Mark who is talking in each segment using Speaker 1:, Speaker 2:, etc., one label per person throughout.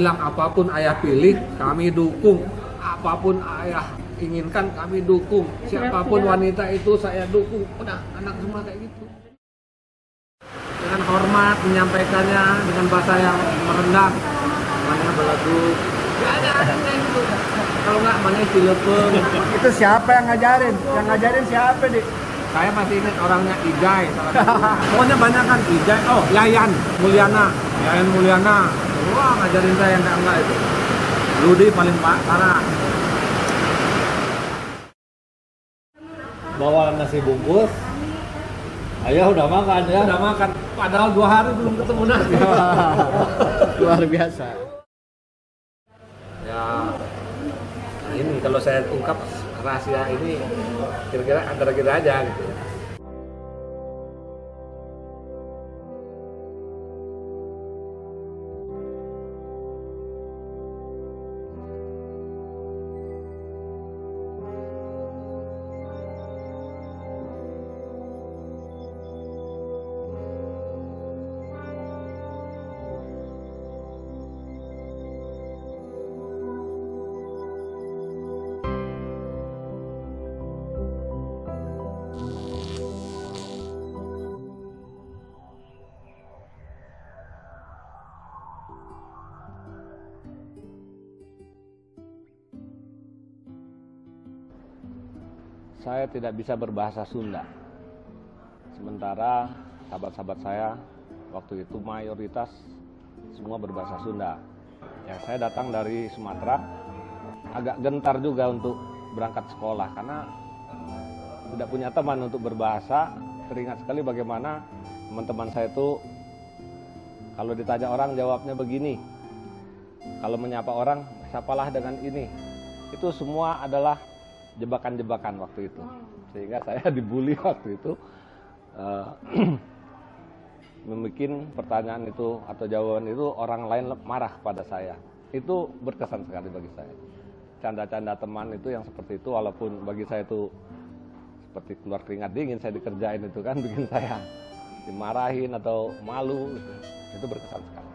Speaker 1: bilang apapun ayah pilih, kami dukung. Apapun ayah inginkan, kami dukung. Siapapun wanita itu saya dukung. Udah, anak semua kayak gitu. Dengan hormat menyampaikannya dengan bahasa yang merendah. Namanya beladuk. Gak ada kayak gitu. Kalau nggak, namanya cilepeng.
Speaker 2: Itu siapa yang ngajarin? Yang ngajarin siapa, Dik?
Speaker 1: Saya masih ingat orangnya Ijai. Pokoknya banyak kan Ijai. Oh, Yayan Mulyana. Yayan Mulyana. Wah, ngajarin saya yang enggak itu. Ludi paling parah.
Speaker 3: Bawa nasi bungkus, ayah udah makan ya?
Speaker 1: Udah makan. Padahal 2 hari belum ketemu nasi.
Speaker 2: Luar biasa.
Speaker 1: Ya, nah ini kalau saya ungkap rahasia ini kira-kira antara kita aja gitu.
Speaker 3: Saya tidak bisa berbahasa Sunda. Sementara sahabat-sahabat saya waktu itu mayoritas semua berbahasa Sunda. Ya, saya datang dari Sumatera, agak gentar juga untuk berangkat sekolah karena tidak punya teman untuk berbahasa. Teringat sekali bagaimana teman-teman saya itu kalau ditanya orang jawabnya begini. Kalau menyapa orang, sapalah dengan ini. Itu semua adalah jebakan-jebakan waktu itu, sehingga saya dibully waktu itu, membuat pertanyaan itu atau jawaban itu orang lain marah pada saya. Itu berkesan sekali bagi saya. Canda-canda teman itu yang seperti itu, walaupun bagi saya itu seperti keluar keringat dingin, saya dikerjain itu kan bikin saya dimarahin atau malu, gitu. Itu berkesan sekali.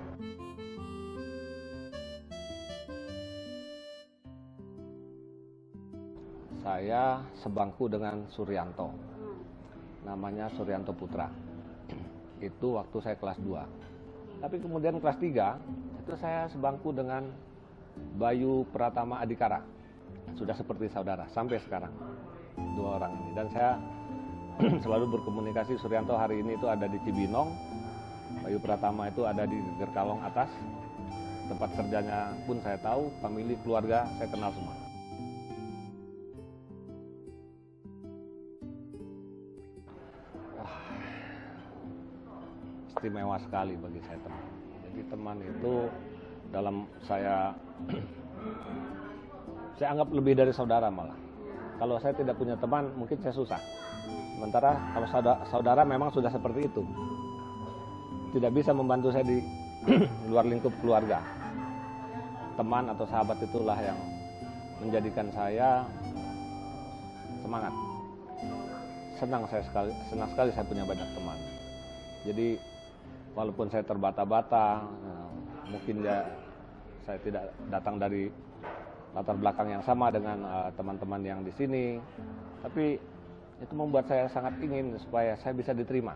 Speaker 3: Saya sebangku dengan Suryanto, namanya Suryanto Putra. Itu waktu saya kelas 2. Tapi kemudian kelas 3, itu saya sebangku dengan Bayu Pratama Adikara. Sudah seperti saudara, sampai sekarang. 2 orang ini. Dan saya selalu berkomunikasi, Suryanto hari ini itu ada di Cibinong, Bayu Pratama itu ada di Gerkalong atas. Tempat kerjanya pun saya tahu, famili, keluarga, saya kenal semua. Istimewa sekali bagi saya teman. Jadi teman itu dalam saya anggap lebih dari saudara malah. Kalau saya tidak punya teman mungkin saya susah. Sementara kalau saudara memang sudah seperti itu. Tidak bisa membantu saya di luar lingkup keluarga. Teman atau sahabat itulah yang menjadikan saya semangat. Senang sekali saya punya banyak teman. Jadi walaupun saya terbata-bata, mungkin saya tidak datang dari latar belakang yang sama dengan teman-teman yang di sini, tapi itu membuat saya sangat ingin supaya saya bisa diterima,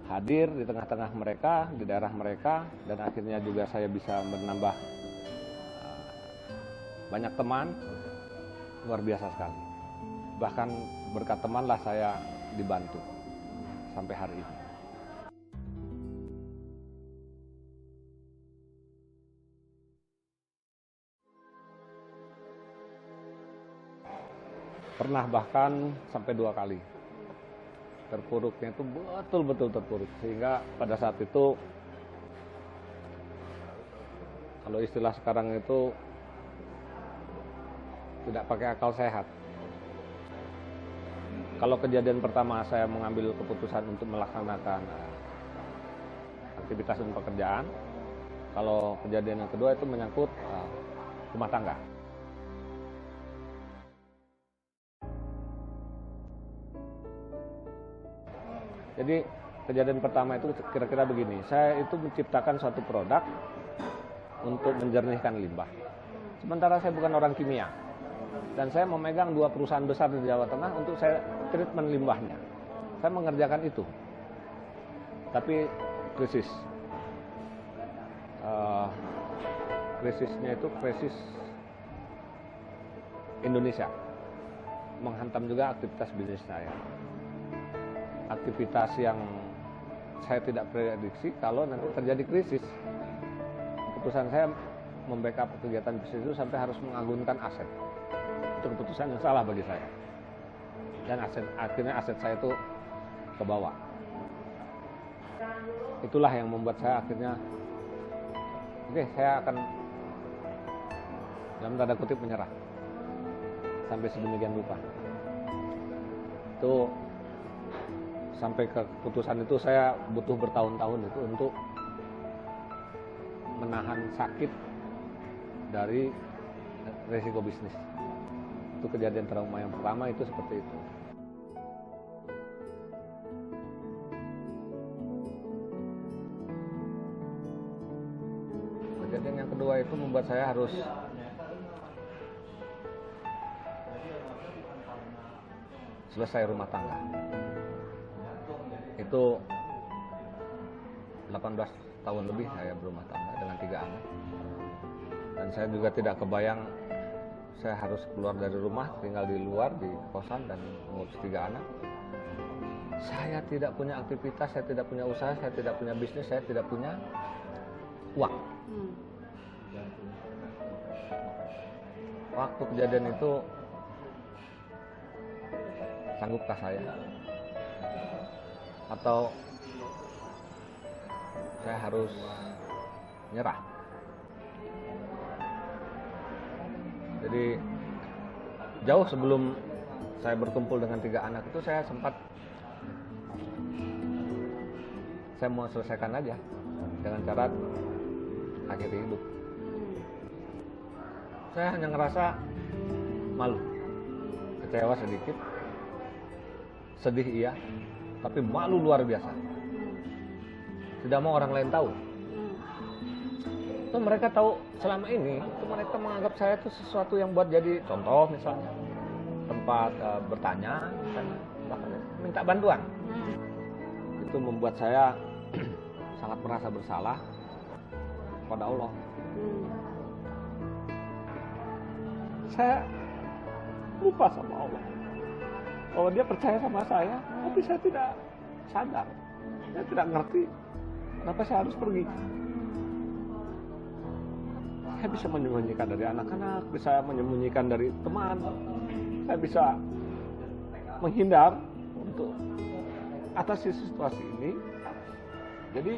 Speaker 3: hadir di tengah-tengah mereka, di daerah mereka, dan akhirnya juga saya bisa menambah banyak teman, luar biasa sekali. Bahkan berkat temanlah saya dibantu sampai hari ini. Pernah bahkan sampai 2 kali. Terpuruknya itu betul-betul terpuruk. Sehingga pada saat itu, kalau istilah sekarang itu, tidak pakai akal sehat. Kalau kejadian pertama saya mengambil keputusan untuk melaksanakan aktivitas dan pekerjaan. Kalau kejadian yang kedua itu menyangkut rumah tangga. Jadi kejadian pertama itu kira-kira begini, saya itu menciptakan suatu produk untuk menjernihkan limbah. Sementara saya bukan orang kimia. Dan saya memegang 2 perusahaan besar di Jawa Tengah untuk saya treatment limbahnya. Saya mengerjakan itu. Tapi krisis. Krisisnya itu krisis Indonesia. Menghantam juga aktivitas bisnis saya. Aktivitas yang saya tidak prediksi kalau nanti terjadi krisis. Keputusan saya membackup kegiatan bisnis itu sampai harus mengagunkan aset. Itu keputusan yang salah bagi saya. Dan akhirnya aset saya itu ke bawah. Itulah yang membuat saya akhirnya, oke, saya akan dalam tanda kutip menyerah. Sampai sedemikian rupa. Itu sampai ke keputusan itu saya butuh bertahun-tahun itu untuk menahan sakit dari resiko bisnis. Itu kejadian trauma yang pertama itu seperti itu. Kejadian yang kedua itu membuat saya harus selesai rumah tangga. Itu 18 tahun lebih saya berumah tangga dengan 3 anak. Dan saya juga tidak kebayang saya harus keluar dari rumah, tinggal di luar, di kosan dan mengurus 3 anak. Saya tidak punya aktivitas, saya tidak punya usaha, saya tidak punya bisnis, saya tidak punya uang. Waktu kejadian itu, sanggupkah saya? Atau saya harus nyerah? Jadi jauh sebelum saya berkumpul dengan 3 anak itu saya mau selesaikan aja dengan cara akhiri hidup. Saya hanya ngerasa malu, kecewa sedikit, sedih iya, tapi malu luar biasa. Tidak mau orang lain tahu. Itu mereka tahu selama ini, itu mereka menganggap saya itu sesuatu yang buat jadi contoh misalnya, tempat bertanya, misalnya, bahkan minta bantuan. Itu membuat saya sangat merasa bersalah kepada Allah. Saya lupa sama Allah bahwa Dia percaya sama saya, tapi saya tidak sadar, saya tidak ngerti kenapa saya harus pergi. Saya bisa menyembunyikan dari anak-anak, bisa menyembunyikan dari teman, saya bisa menghindar untuk atasi situasi ini. Jadi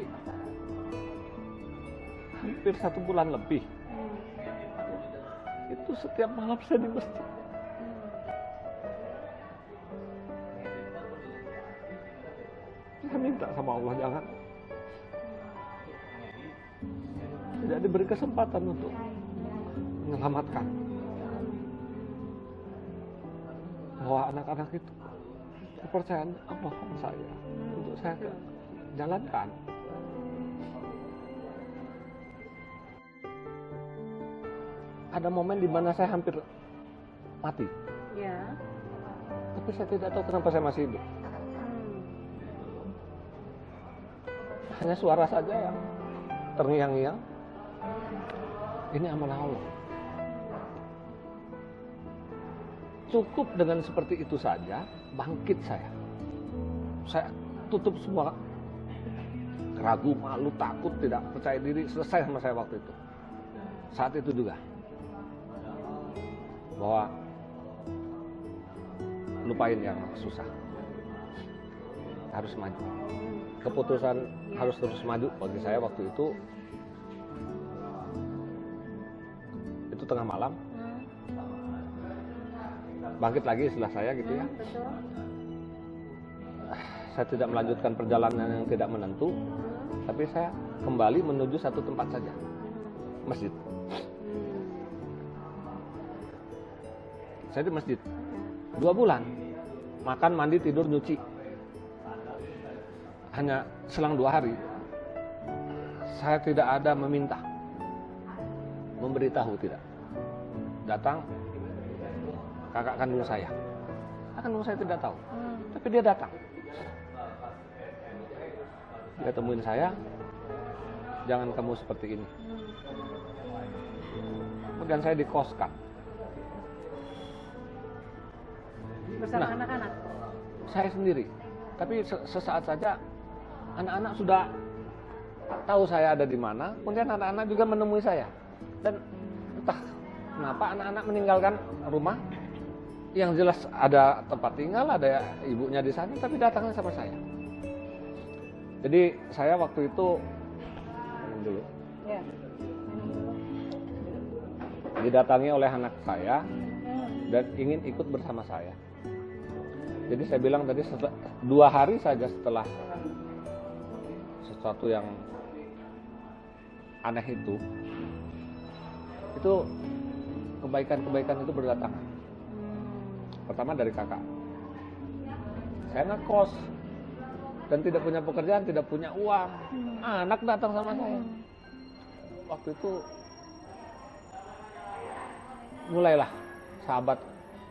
Speaker 3: hampir 1 bulan lebih itu setiap malam saya di masjid. Saya minta sama Allah jangan tidak diberi kesempatan untuk menyelamatkan bahwa anak-anak itu kepercayaan Allah sama saya untuk saya jalankan. Ada momen di mana saya hampir mati.
Speaker 4: Ya.
Speaker 3: Tapi saya tidak tahu kenapa saya masih hidup. Hanya suara saja yang terngiang-ngiang. Ini amanah Allah. Cukup dengan seperti itu saja, bangkit saya. Saya tutup semua ragu, malu, takut, tidak percaya diri, selesai sama saya waktu itu. Saat itu juga. Bahwa lupain yang susah, harus maju. Keputusan harus terus maju bagi saya waktu itu tengah malam, bangkit lagi setelah saya gitu ya.
Speaker 4: Betul.
Speaker 3: Saya tidak melanjutkan perjalanan yang tidak menentu, tapi saya kembali menuju satu tempat saja, masjid. Saya di masjid 2 bulan, makan, mandi, tidur, nyuci. Hanya selang 2 hari, saya tidak ada meminta. memberitahu tidak. Datang kakak kandung saya. Kakak kandung saya tidak tahu, tapi dia datang. Dia temuin saya, jangan kamu seperti ini. Kemudian saya dikoskan.
Speaker 4: Bersama
Speaker 3: Nah,
Speaker 4: anak-anak.
Speaker 3: Saya sendiri. Tapi sesaat saja anak-anak sudah tahu saya ada di mana. Kemudian anak-anak juga menemui saya. Dan entah kenapa anak-anak meninggalkan rumah. Yang jelas ada tempat tinggal, ada ibunya di sana, tapi datangnya sama saya. Jadi saya waktu itu dulu
Speaker 4: Ya.
Speaker 3: didatangi oleh anak saya dan ingin ikut bersama saya. Jadi saya bilang tadi 2 hari saja setelah sesuatu yang aneh itu kebaikan-kebaikan itu berdatangan. Pertama dari kakak. Saya ngekos dan tidak punya pekerjaan, tidak punya uang. Anak datang sama saya. Waktu itu mulailah sahabat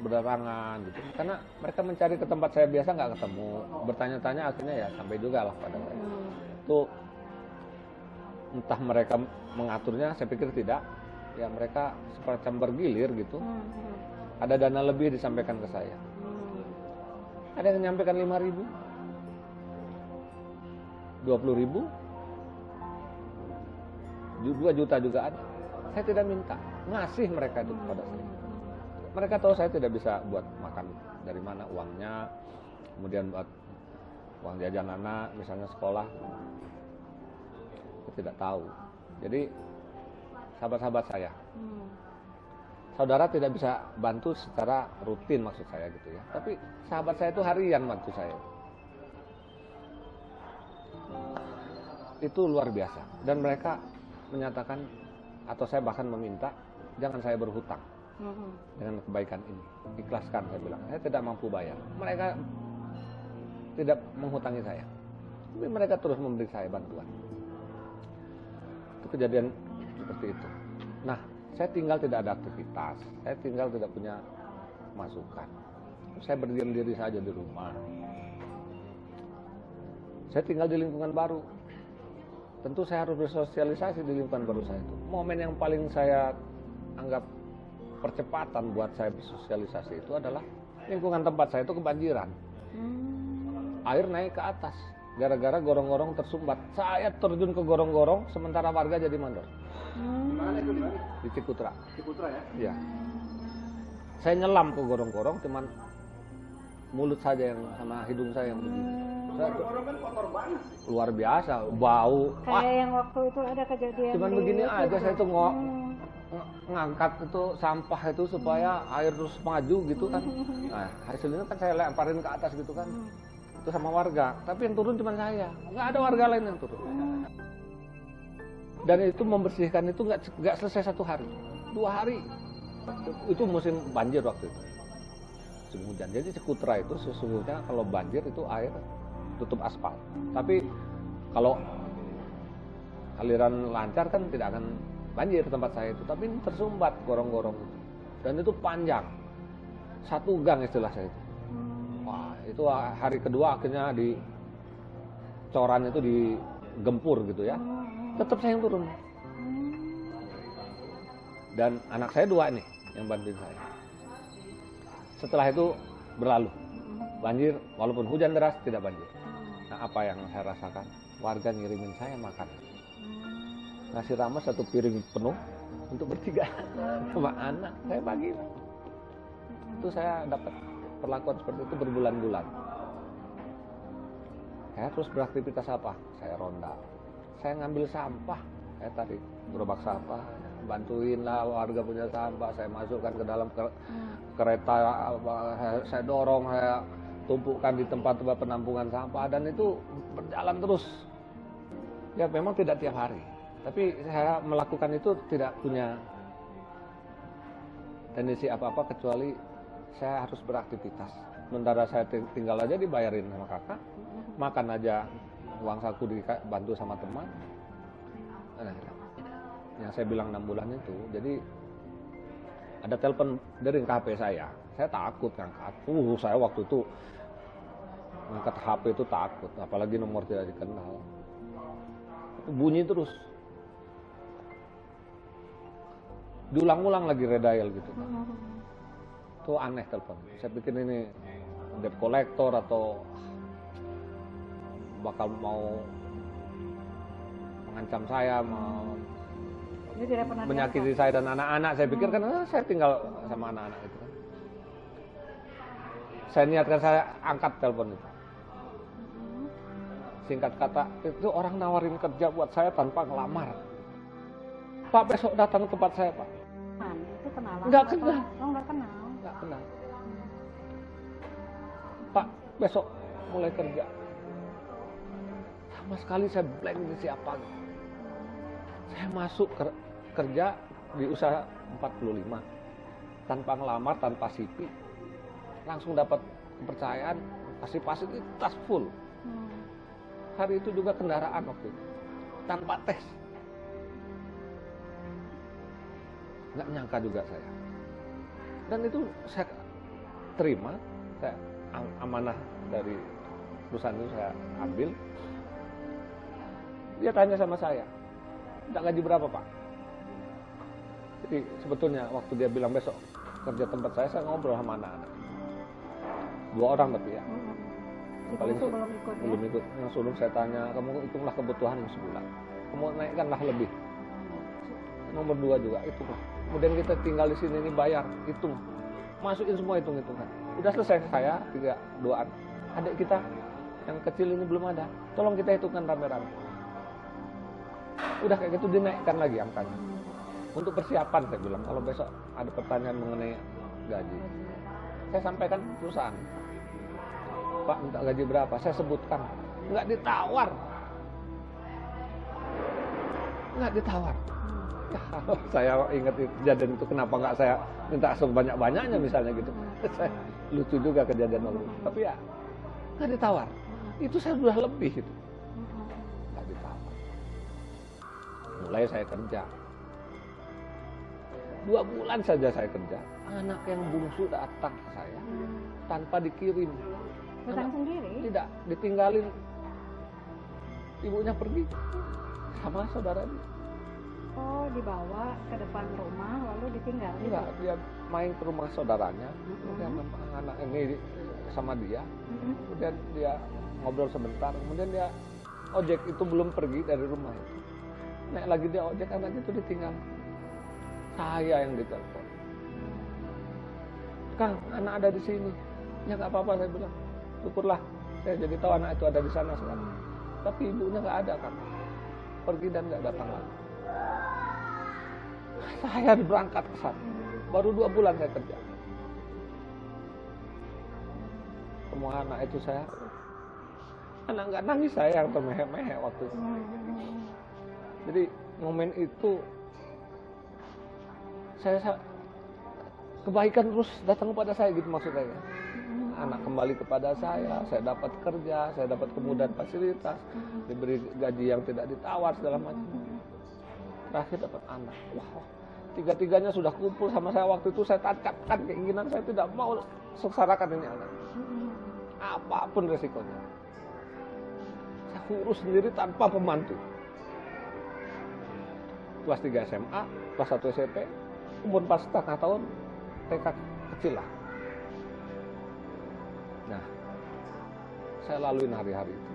Speaker 3: berdatangan gitu. Karena mereka mencari ke tempat saya biasa nggak ketemu. Bertanya-tanya akhirnya ya sampai juga lah pada saya. Itu entah mereka mengaturnya, saya pikir tidak. Ya mereka semacam bergilir gitu. Ada dana lebih disampaikan ke saya. Ada yang menyampaikan 5.000, 20.000, 2 juta juga ada. Saya tidak minta, ngasih mereka itu kepada saya. Mereka tahu saya tidak bisa buat makan dari mana uangnya, kemudian buat uang jajan anak, misalnya sekolah, saya tidak tahu. Jadi sahabat-sahabat saya, saudara tidak bisa bantu secara rutin maksud saya gitu ya. Tapi sahabat saya itu harian bantu saya. Itu luar biasa. Dan mereka menyatakan atau saya bahkan meminta jangan saya berhutang dengan kebaikan ini. Ikhlaskan, saya bilang. Saya tidak mampu bayar. Mereka tidak menghutangi saya. Tapi mereka terus memberi saya bantuan. Itu kejadian seperti itu. Nah, saya tinggal tidak ada aktivitas. Saya tinggal tidak punya masukan. Saya berdiam diri saja di rumah. Saya tinggal di lingkungan baru. Tentu saya harus bersosialisasi di lingkungan baru saya itu. Momen yang paling saya anggap percepatan buat saya bersosialisasi itu adalah lingkungan tempat saya itu kebanjiran. Air naik ke atas. Gara-gara gorong-gorong tersumbat. Saya terjun ke gorong-gorong, sementara warga jadi mandor.
Speaker 2: Mana itu?
Speaker 3: Di Cikutra.
Speaker 2: Ciputra ya?
Speaker 3: Iya. Saya nyelam ke gorong-gorong, cuman mulut saja yang sama hidung saya yang begini.
Speaker 2: Orang kan kotor banget.
Speaker 3: Luar biasa, bau.
Speaker 4: Kayak yang waktu itu ada kejadian.
Speaker 3: Cuman
Speaker 4: di
Speaker 3: begini
Speaker 4: itu.
Speaker 3: aja saya tuh ngangkat itu sampah itu supaya air terus maju gitu kan. Nah, hasilnya kan saya lemparin ke atas gitu kan. Itu sama warga, tapi yang turun cuma saya. Nggak ada warga lain yang turun. Dan itu membersihkan itu nggak selesai 1 hari, 2 hari. Itu musim banjir waktu itu. Musim hujan. Jadi Cikutra itu sesungguhnya kalau banjir itu air tutup aspal. Tapi kalau aliran lancar kan tidak akan banjir tempat saya itu. Tapi ini tersumbat gorong-gorong. Dan itu panjang. 1 gang istilah saya itu. Wah, itu hari kedua akhirnya di coran itu digempur gitu ya. Tetap saya yang turun. Dan anak saya 2 nih yang bantuin saya. Setelah itu berlalu. Banjir, walaupun hujan deras tidak banjir. Nah, apa yang saya rasakan? Warga ngirimin saya makan. Nasi rames 1 piring penuh untuk bertiga sama anak. Saya bagi. Itu saya dapat perlakuan seperti itu berbulan-bulan. Saya terus beraktivitas apa? Saya ronda. Saya ngambil sampah. Saya tarik gerobak sampah. Bantuin lah warga punya sampah. Saya masukkan ke dalam kereta. Saya dorong. Saya tumpukan di tempat-tempat penampungan sampah. Dan itu berjalan terus. Ya memang tidak tiap hari. Tapi saya melakukan itu tidak punya tendensi apa-apa kecuali saya harus beraktivitas. Sementara saya tinggal aja dibayarin sama kakak, makan aja uang saku dibantu sama teman. Nah, yang saya bilang 6 bulan itu, jadi ada telepon dering ke HP saya takut ngangkat. Saya waktu itu ngangkat HP itu takut, apalagi nomor tidak dikenal. Bunyi terus, diulang-ulang lagi redial gitu kan. Itu aneh telepon. Saya pikir ini debt collector atau bakal mau mengancam saya, mau
Speaker 4: Dia tidak pernah
Speaker 3: menyakiti saya dan anak-anak. Saya pikir kan saya tinggal sama anak-anak itu kan. Saya niatkan, saya angkat telepon itu. Singkat kata, itu orang nawarin kerja buat saya tanpa ngelamar. Pak, besok datang ke tempat saya, Pak.
Speaker 4: Itu kenalan?
Speaker 3: Nggak kenal.
Speaker 4: Oh, nggak kenal.
Speaker 3: Nggak kenal. Pak, besok mulai kerja. Sama sekali saya blank, ini siapa. Saya masuk kerja di usaha 45. Tanpa ngelamar, tanpa CV. Langsung dapat kepercayaan, kasih fasilitas full. Hari itu juga kendaraan waktu itu. Tanpa tes. Nggak nyangka juga saya. Dan itu saya terima, saya amanah dari perusahaan itu saya ambil. Dia tanya sama saya, "Minta gaji berapa, Pak?" Jadi sebetulnya waktu dia bilang besok kerja tempat saya ngobrol sama anak-anak. 2 orang tapi ya. Yang paling belum ikut. Yang suruh saya tanya, "Kamu hitunglah kebutuhan sebulan. Kamu naikkanlah lebih." Nomor 2 juga hitunglah. Kemudian kita tinggal di sini ini bayar, hitung. Masukin semua hitung-hitungan. Udah selesai saya 2 anak. Adik kita yang kecil ini belum ada. Tolong kita hitungkan rame-rame. Udah kayak gitu dinaikkan lagi angkanya. Untuk persiapan saya bilang, kalau besok ada pertanyaan mengenai gaji, saya sampaikan perusahaan. "Pak, minta gaji berapa?" Saya sebutkan. Nggak ditawar. Nggak ditawar. Ya, saya ingat kejadian itu, kenapa nggak saya minta sebanyak-banyaknya misalnya gitu. Saya lucu juga kejadian waktu itu. Tapi ya, nggak ditawar. Itu saya sudah lebih itu. Nggak ditawar. Mulai saya kerja. 2 bulan saja saya kerja. Anak yang bungsu datang ke saya tanpa dikirim.
Speaker 4: Datang sendiri?
Speaker 3: Tidak, ditinggalin. Ibunya pergi sama saudara dia.
Speaker 4: Oh, dibawa ke depan rumah lalu ditinggal?
Speaker 3: Enggak, dia main ke rumah saudaranya. Kemudian anak ini sama dia. Kemudian dia ngobrol sebentar. Kemudian dia ojek itu belum pergi dari rumah itu. Naik lagi dia ojek, anak itu ditinggal. Saya yang ditelepon. "Kang, anak ada di sini." "Ya nggak apa-apa," saya bilang. "Syukurlah, saya jadi tahu anak itu ada di sana sekarang." Tapi ibunya nggak ada, kan? Pergi dan nggak datang lagi. Saya berangkat ke sana. Baru 2 bulan saya kerja. Semua anak itu saya, anak nggak nangis, saya yang termehek-mehek waktu itu. Jadi momen itu saya kebaikan terus datang kepada saya gitu maksud saya. Anak kembali kepada saya dapat kerja, saya dapat kemudahan fasilitas, diberi gaji yang tidak ditawar segala macam. Terakhir dapat anak. Wah, 3-tiganya sudah kumpul sama saya waktu itu. Saya tancapkan keinginan saya tidak mau sengsarakan ini anak. Apapun resikonya. Saya urus sendiri tanpa pembantu. Kelas 3 SMA, kelas 1 SMP, umur 4,5 tahun, TK kecil lah. Nah, saya laluin hari-hari itu.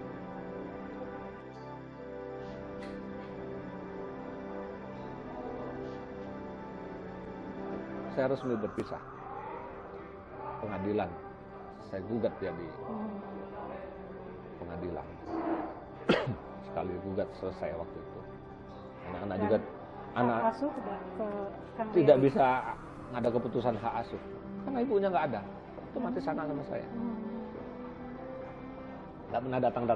Speaker 3: Saya resmi berpisah. Pengadilan. Saya gugat dia di pengadilan. Sekali gugat selesai waktu itu. Anak-anak juga
Speaker 4: asuh
Speaker 3: tidak bisa ada keputusan hak asuh karena ibunya nggak ada, otomatis anak sama saya nggak pernah datang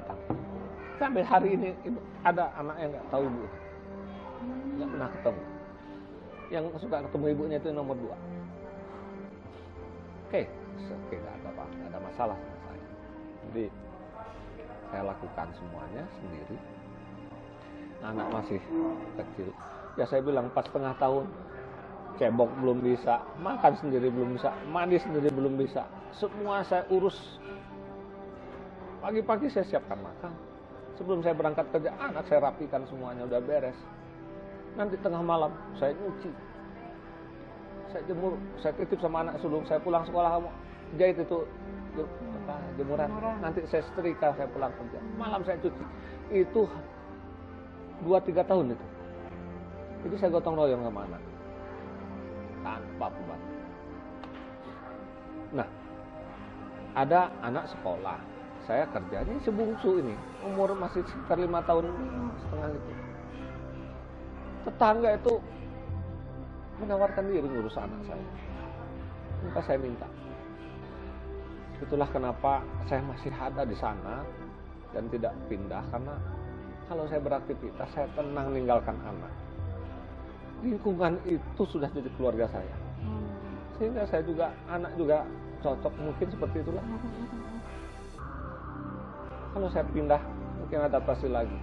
Speaker 3: sampai hari ini. Ada anak yang nggak tahu ibu, nggak pernah ketemu. Yang suka ketemu ibunya itu nomor 2. Oke, nggak ada apa, nggak ada masalah sama saya. Jadi saya lakukan semuanya sendiri. Anak masih kecil, Ya saya bilang 4,5 tahun, cebok belum bisa, makan sendiri belum bisa, mandi sendiri belum bisa. Semua saya urus. Pagi-pagi saya siapkan makan. Sebelum saya berangkat kerja, anak saya rapikan semuanya, udah beres. Nanti tengah malam, saya nyuci. Saya jemur, saya titip sama anak sebelum saya pulang sekolah, kamu jahit itu jemuran. Nanti saya setrika, saya pulang kerja. Malam saya cuci. Itu 2-3 tahun itu. Itu saya gotong royong sama anak. Tanpa beban. Nah, ada anak sekolah. Saya kerja, ini sebungsu ini. Umur masih sekitar 5 tahun setengah itu. Tetangga itu menawarkan diri ngurus anak saya. Maka saya minta. Itulah kenapa saya masih ada di sana dan tidak pindah, karena kalau saya beraktivitas saya tenang meninggalkan anak. Lingkungan itu sudah jadi keluarga saya. Sehingga saya juga, anak juga cocok mungkin seperti itulah. Kalau saya pindah mungkin adaptasi lagi.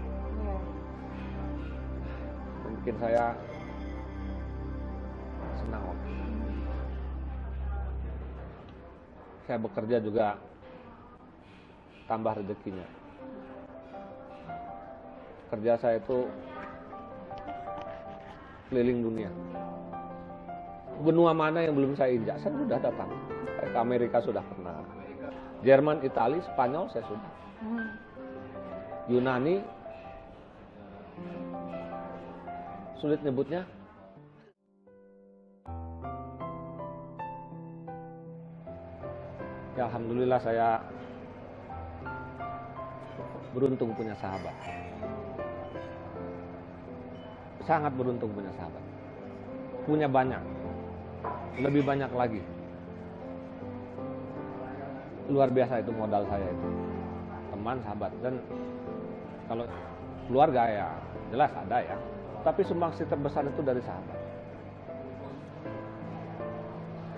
Speaker 3: Mungkin saya senang. Saya bekerja juga tambah rezekinya. Kerja saya itu keliling dunia. Benua mana yang belum saya injak, saya sudah datang. Ke Amerika sudah pernah. Jerman, Italia, Spanyol saya sudah. Yunani, sulit nyebutnya. Ya alhamdulillah saya beruntung punya sahabat. Sangat beruntung punya sahabat. Punya banyak. Lebih banyak lagi. Luar biasa itu modal saya itu. Teman, sahabat. Dan kalau keluarga ya jelas ada ya. Tapi sumbangsi terbesar itu dari sahabat.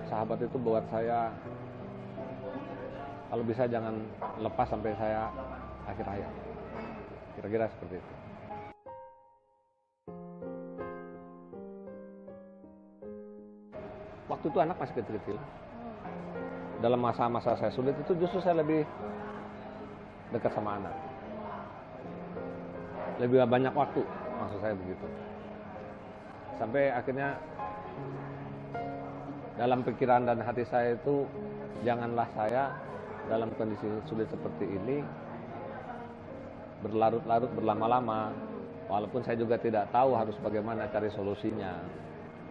Speaker 3: Sahabat itu buat saya, kalau bisa jangan lepas sampai saya akhir hayat. Kira-kira seperti itu. Waktu itu anak masih kecil-kecil. Dalam masa-masa saya sulit itu justru saya lebih dekat sama anak. Lebih banyak waktu, maksud saya begitu. Sampai akhirnya dalam pikiran dan hati saya itu, janganlah saya dalam kondisi sulit seperti ini berlarut-larut berlama-lama. Walaupun saya juga tidak tahu harus bagaimana cari solusinya.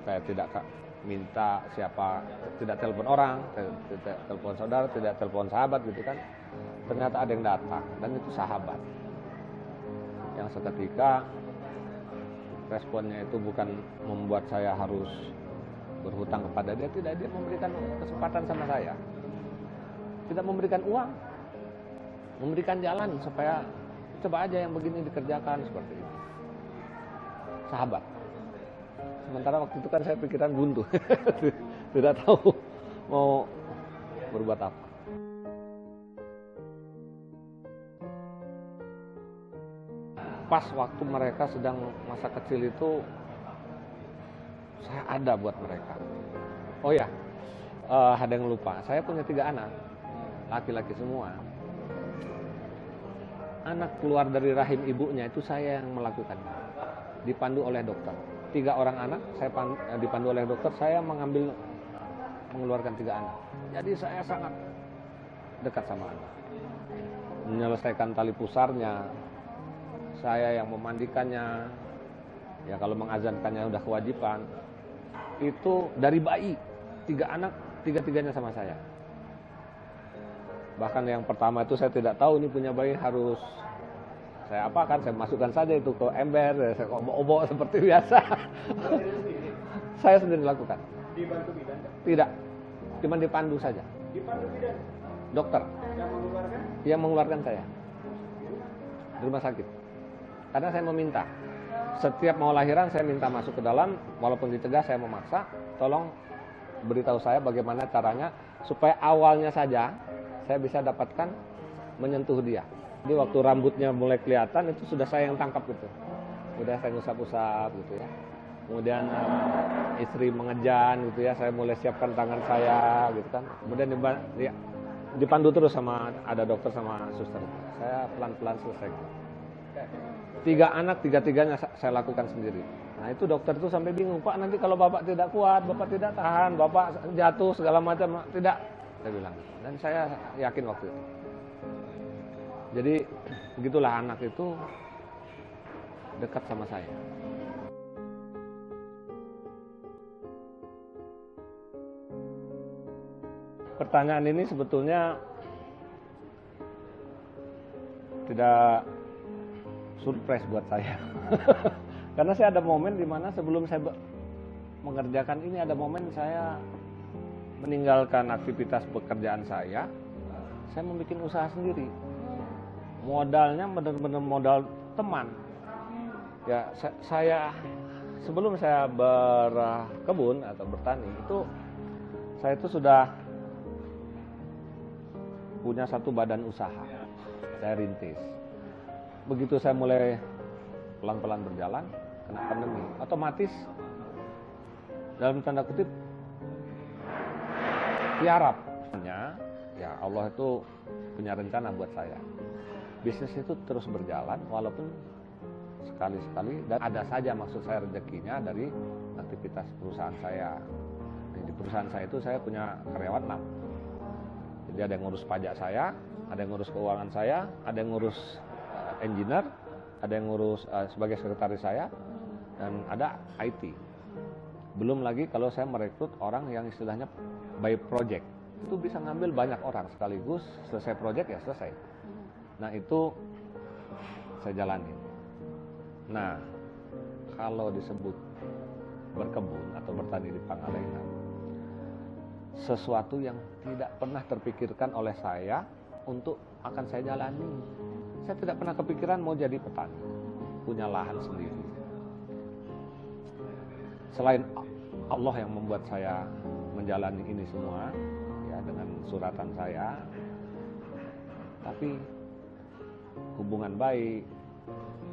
Speaker 3: Saya tidak minta siapa, tidak telepon orang, tidak telepon saudara, tidak telepon sahabat gitu kan. Ternyata ada yang datang dan itu sahabat. Yang seketika responnya itu bukan membuat saya harus berhutang kepada dia, tidak, dia memberikan kesempatan sama saya. Tidak memberikan uang, memberikan jalan supaya coba aja yang begini dikerjakan seperti itu. Sahabat. Sementara waktu itu kan saya pikiran buntu, tidak tahu mau berbuat apa. Pas waktu mereka sedang masa kecil itu, saya ada buat mereka. Oh ya, ada yang lupa, saya punya 3 anak, laki-laki semua. Anak keluar dari rahim ibunya itu saya yang melakukan, dipandu oleh dokter. 3 orang anak, saya dipandu oleh dokter, saya mengeluarkan 3 anak. Jadi saya sangat dekat sama anak. Menyelesaikan tali pusarnya, saya yang memandikannya. Ya kalau mengazankannya udah kewajiban. Itu dari bayi, 3 anak, 3-tiganya sama saya. Bahkan yang pertama itu saya tidak tahu ini punya bayi harus saya apakan, saya masukkan saja itu ke ember, saya obok-obok seperti biasa. Saya sendiri lakukan.
Speaker 2: Dibantu bidan?
Speaker 3: Tidak, cuma dipandu saja.
Speaker 2: Dipandu bidan?
Speaker 3: Dokter
Speaker 2: Yang mengeluarkan?
Speaker 3: yang mengeluarkan saya di rumah sakit. Karena saya meminta, setiap mau lahiran saya minta masuk ke dalam, walaupun dicegah saya memaksa, tolong beritahu saya bagaimana caranya supaya awalnya saja saya bisa dapatkan menyentuh dia. Jadi waktu rambutnya mulai kelihatan itu sudah saya yang tangkap gitu. Udah saya usap-usap gitu ya. kemudian istri mengejan gitu ya, saya mulai siapkan tangan saya gitu kan, kemudian dipandu terus sama ada dokter sama suster, saya pelan-pelan selesai. 3 anak, 3-tiganya saya lakukan sendiri. Nah itu dokter itu sampai bingung, Pak nanti kalau Bapak tidak kuat, Bapak tidak tahan, Bapak jatuh segala macam, tidak, saya bilang. Dan saya yakin waktu itu. Jadi begitulah anak itu dekat sama saya. Pertanyaan ini sebetulnya tidak surprise buat saya. Karena saya ada momen di mana sebelum saya mengerjakan ini, ada momen saya meninggalkan aktivitas pekerjaan saya membuat usaha sendiri. Modalnya benar-benar modal teman. Ya, saya sebelum saya berkebun atau bertani itu, saya itu sudah punya satu badan usaha. Saya rintis. Begitu saya mulai pelan-pelan berjalan, kena pandemi, otomatis dalam tanda kutip tiarap. Ya Allah itu punya rencana buat saya. Bisnis itu terus berjalan walaupun sekali-sekali, dan ada saja maksud saya rezekinya dari aktivitas perusahaan saya. Di perusahaan saya itu saya punya karyawan 6. Jadi ada yang ngurus pajak saya, ada yang ngurus keuangan saya, ada yang ngurus engineer, ada yang ngurus sebagai sekretaris saya, dan ada IT. Belum lagi kalau saya merekrut orang yang istilahnya by project, itu bisa ngambil banyak orang sekaligus, selesai project ya selesai. Nah itu saya jalani. Nah kalau disebut berkebun atau bertani di Pangalengan, sesuatu yang tidak pernah terpikirkan oleh saya untuk akan saya jalani. Saya tidak pernah kepikiran mau jadi petani, punya lahan sendiri. Selain Allah yang membuat saya menjalani ini semua, ya dengan suratan saya, tapi hubungan baik,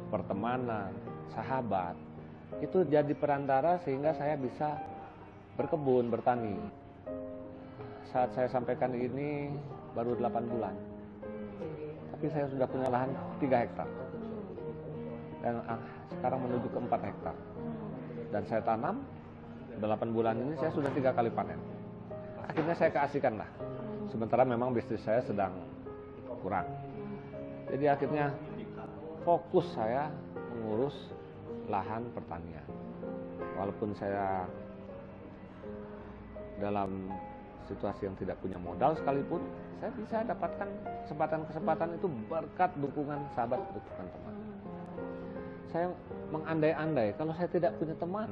Speaker 3: pertemanan, sahabat, itu jadi perantara sehingga saya bisa berkebun, bertani. Saat saya sampaikan ini baru 8 bulan. Tapi saya sudah punya lahan 3 hektar. Dan sekarang menuju ke 4 hektar. Dan saya tanam, 8 bulan ini saya sudah 3 kali panen. Akhirnya saya keasikan lah. Sementara memang bisnis saya sedang kurang. Jadi akhirnya fokus saya mengurus lahan pertanian. Walaupun saya dalam situasi yang tidak punya modal sekalipun, saya bisa dapatkan kesempatan-kesempatan itu berkat dukungan sahabat, dukungan teman. Saya mengandai-andai kalau saya tidak punya teman,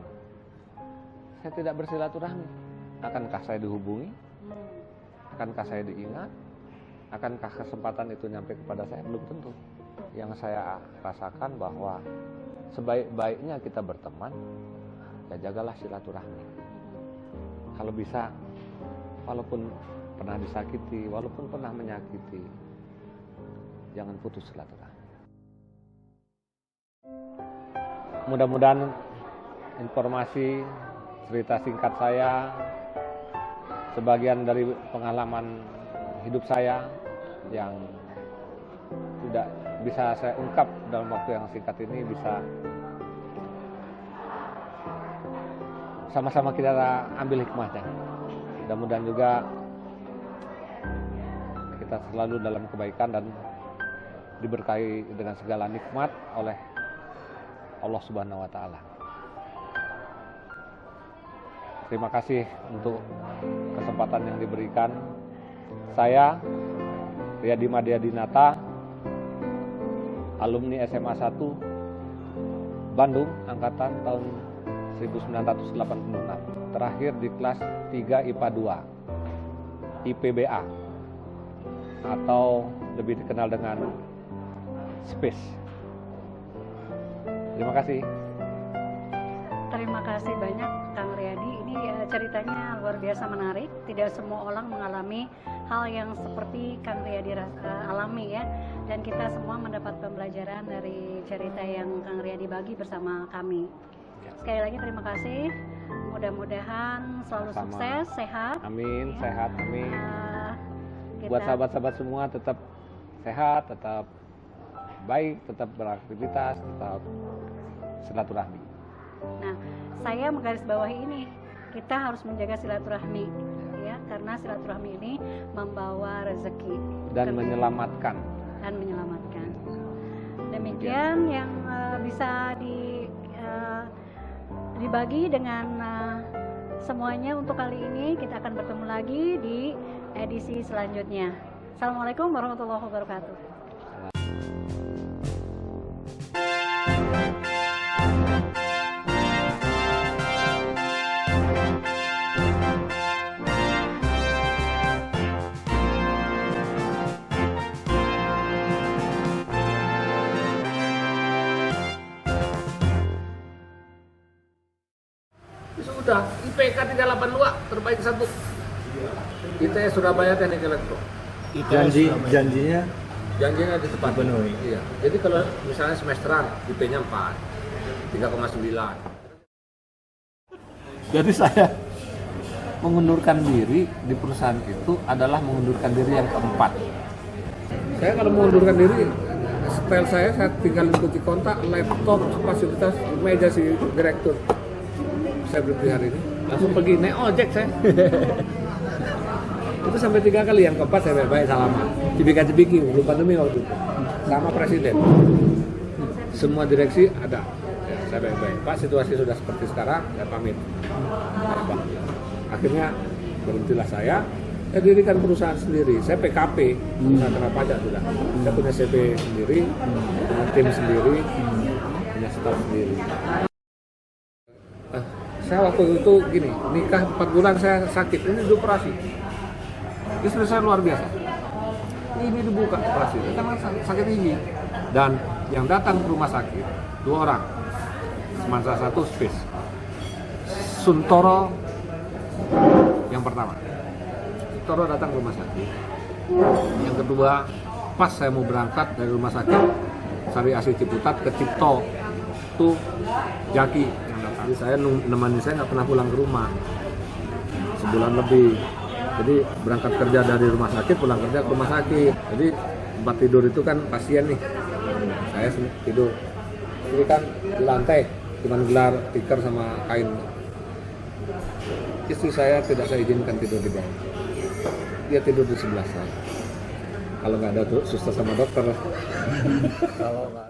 Speaker 3: saya tidak bersilaturahmi, akankah saya dihubungi? Akankah saya diingat? Akankah kesempatan itu nyampe kepada saya? Belum tentu. Yang saya rasakan bahwa sebaik-baiknya kita berteman, ya jagalah silaturahmi. Kalau bisa, walaupun pernah disakiti, walaupun pernah menyakiti, jangan putus silaturahmi. Mudah-mudahan informasi cerita singkat saya, sebagian dari pengalaman hidup saya yang tidak bisa saya ungkap dalam waktu yang singkat ini, bisa sama-sama kita ambil hikmahnya. Mudah-mudahan juga kita selalu dalam kebaikan dan diberkahi dengan segala nikmat oleh Allah Subhanahu wa Ta'ala. Terima kasih untuk kesempatan yang diberikan. Saya Riyadi Madiadinata, alumni SMA 1 Bandung, angkatan tahun 1986. Terakhir di kelas 3 IPA 2, IPBA, atau lebih dikenal dengan SPACE. Terima kasih.
Speaker 4: Terima kasih banyak Kang Riyadi. Ini ceritanya luar biasa menarik. Tidak semua orang mengalami hal yang seperti Kang Riyadi alami ya. Dan kita semua mendapat pembelajaran dari cerita yang Kang Riyadi bagi bersama kami. Sekali lagi terima kasih. Mudah-mudahan selalu
Speaker 3: Sama.
Speaker 4: sukses, sehat.
Speaker 3: Amin,
Speaker 4: Ya.
Speaker 3: sehat, amin.
Speaker 4: Kita-
Speaker 3: Buat sahabat-sahabat semua tetap sehat, tetap baik, tetap beraktivitas, tetap silaturahmi.
Speaker 4: Nah, saya menggarisbawahi ini, kita harus menjaga silaturahmi, ya, karena silaturahmi ini membawa rezeki
Speaker 3: Dan
Speaker 4: Ke-
Speaker 3: menyelamatkan.
Speaker 4: dan menyelamatkan. Demikian yang bisa dibagi dengan semuanya untuk kali ini. Kita akan bertemu lagi di edisi selanjutnya. Assalamualaikum warahmatullahi wabarakatuh.
Speaker 1: Sudah, IPK 382 terbaik 1. ITS Surabaya Teknik Elektro.
Speaker 5: Janjinya
Speaker 1: Janjinya ditepati.
Speaker 5: Dipenuhi.
Speaker 1: Iya. Jadi kalau misalnya semesteran IP-nya 4, 3,9.
Speaker 3: Jadi saya mengundurkan diri di perusahaan itu adalah mengundurkan diri yang keempat.
Speaker 1: Saya kalau mengundurkan diri, style saya tinggalin kunci kontak, laptop, fasilitas, meja si direktur. Saya berhenti hari ini, langsung pergi naik ojek saya. Itu sampai 3 kali, yang keempat saya baik-baik salaman. Cibika-cibiki, belum pandemi waktu itu. Sama presiden. Semua direksi ada. Ya, saya baik-baik. Pak, situasi sudah seperti sekarang, saya pamit. Apa? Akhirnya berhentilah saya dirikan perusahaan sendiri. Saya PKP, perusahaan kena pajak sudah. Saya punya CP sendiri, punya tim sendiri, punya staff sendiri. Saya waktu itu gini, nikah 4 bulan saya sakit, ini dioperasi. Istri saya luar biasa. Ini dibuka operasi, karena sakit gigi. Dan yang datang ke rumah sakit 2 orang, Semansa 1 space. Suntoro yang pertama. Suntoro datang ke rumah sakit. Yang kedua, pas saya mau berangkat dari rumah sakit Sari Asih Ciputat ke Cipto, tuh Jaki yang datang. Jadi saya nemani, saya nggak pernah pulang ke rumah sebulan lebih. Jadi berangkat kerja dari rumah sakit, pulang kerja ke rumah sakit. Jadi tempat tidur itu kan pasien nih. Saya tidur. Jadi kan di lantai, cuma gelar tikar sama kain. Istri saya tidak saya izinkan tidur di bawah. Dia tidur di sebelah saya. Kalau nggak ada suster sama dokter. Kalau nggak